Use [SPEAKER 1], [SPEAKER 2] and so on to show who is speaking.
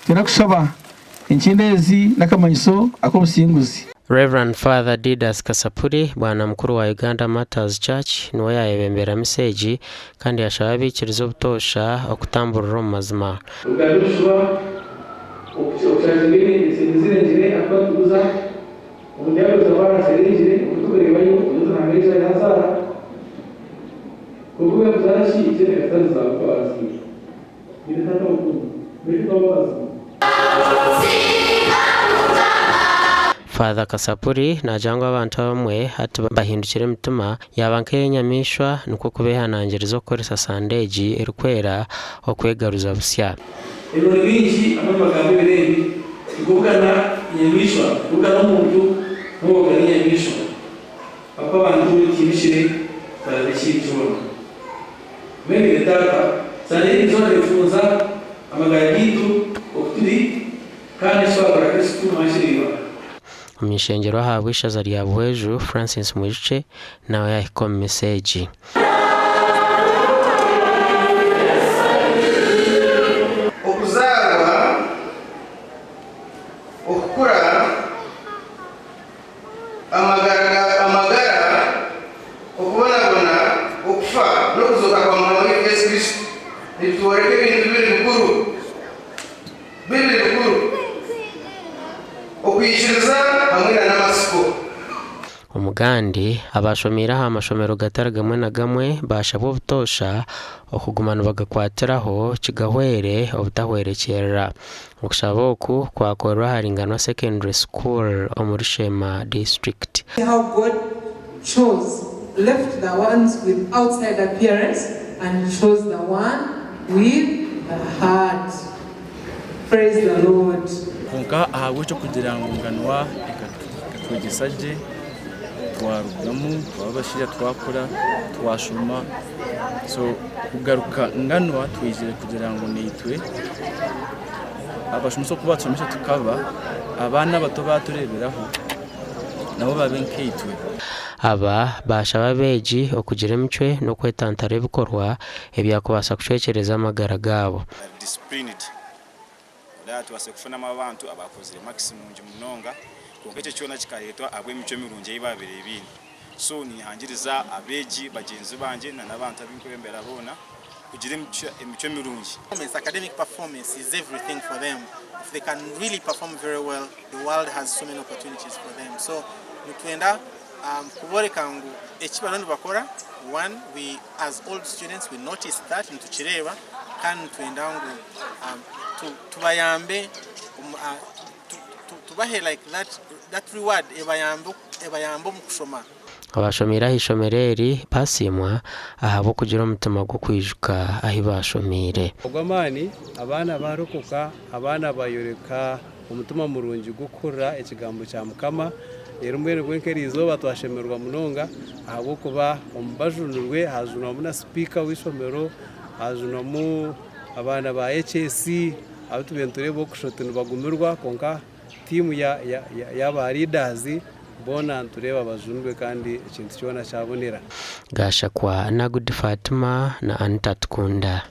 [SPEAKER 1] turakushaba inkindezi nakamanyiso akomusinguzi.
[SPEAKER 2] Reverend Father Didas Kasapuri bwana mkuru wa Uganda Martyrs Church niwe yayebembera message kandi yashaba abikirizo butosha okutamburira omumazima.
[SPEAKER 1] Ugarushwa okuchazingire isinzire ahakukuza umujyayo zabara serengire ukutuberebayo utunameza yazara kuvuga kuzashi ikene katanza kwazi nitata ukuntu bikwabaza.
[SPEAKER 2] Father Kasapuri najangwa abantu bamwe hati bahindukire mitima yabanke nyamishwa nuko kubehanangirizo koresa sandeji erikwera okwegaruza busya.
[SPEAKER 1] Ero bingi amagambo birebi kugana nyamishwa kugana umuntu n'ubwo nyamishwa papa bantu kibishire barabikijona mwe data sane izo refuza amagayitu okuturi kandi swabara Kristo mashiriwa.
[SPEAKER 2] Umishengero ahabwa ishaza rya Buheju Francis Mwice nawe yahikoma message.
[SPEAKER 3] Okuzarwa okukura amagara okubonabona okufa n'okuzuka kwa Mwana Yesu Kristo nituworeke ibintu bibiri bikuru okwishiriza hamwe n'amasiko.
[SPEAKER 2] Umugandi abashomiraho amashomero gatara gamwe na gamwe bashabo butosha okugumana bagakwatiraho kigahwere obutahwerekerera okushaboku kwakorwa haringano secondary school omuri Shema district.
[SPEAKER 4] How God left the ones with outside appearance and chose the one with the heart. Praise the Lord.
[SPEAKER 5] Konka ahawe cyo kugira ngo nganwa ikatwigisaje twarugamu twabashije twakora twashuma so kugaruka nganwa twizire kugira ngo nitwe abashumuso kubatsomisha tukaba abana bato batureberaho nabo babenkeitwe.
[SPEAKER 2] Aba bashaba beji okugira emicwe no kwetantara ebikorwa ebyakubasa kucekereza amagara gabo.
[SPEAKER 6] Datu wasekufuna abantu abakozire maximum munonga konkeche cyona kikahetwa abwe mico mirunje yibabire ibindi so ni hangiriza abeji bagenzi banje na nabantu abinkurembera bona kugira imico mirunje.
[SPEAKER 7] Academic performance is everything for them. If they can really perform very well, the world has so many opportunities for them. So nitwenda kuboreka ngo ekibalonde bakora, one, we as old students we notice that ntuchireba kandi twenda ngo tubayambe tubahe like that reward ebayambo mukushoma.
[SPEAKER 2] Abashomira hishomereri pasimwa ahabo kugira umutima gwo kwijuka ahi bashomire.
[SPEAKER 5] Ogwamani abana barokoka abana bayoreka umutima murungi gukura ekigambo cya Mukama rero mbere gwenkerizo batwashemerwa munonga ahabo kuba ombajunurwe hazuna muna speaker w'ishomero hazuna mu abana ba HSC abatubenture bo kushotana bagumirwa konka timu ya ba leaders bona tureba bazunwe kandi ikintu cyona cyabonera.
[SPEAKER 2] Gasha kwa na Good Fatima na Antatkunda.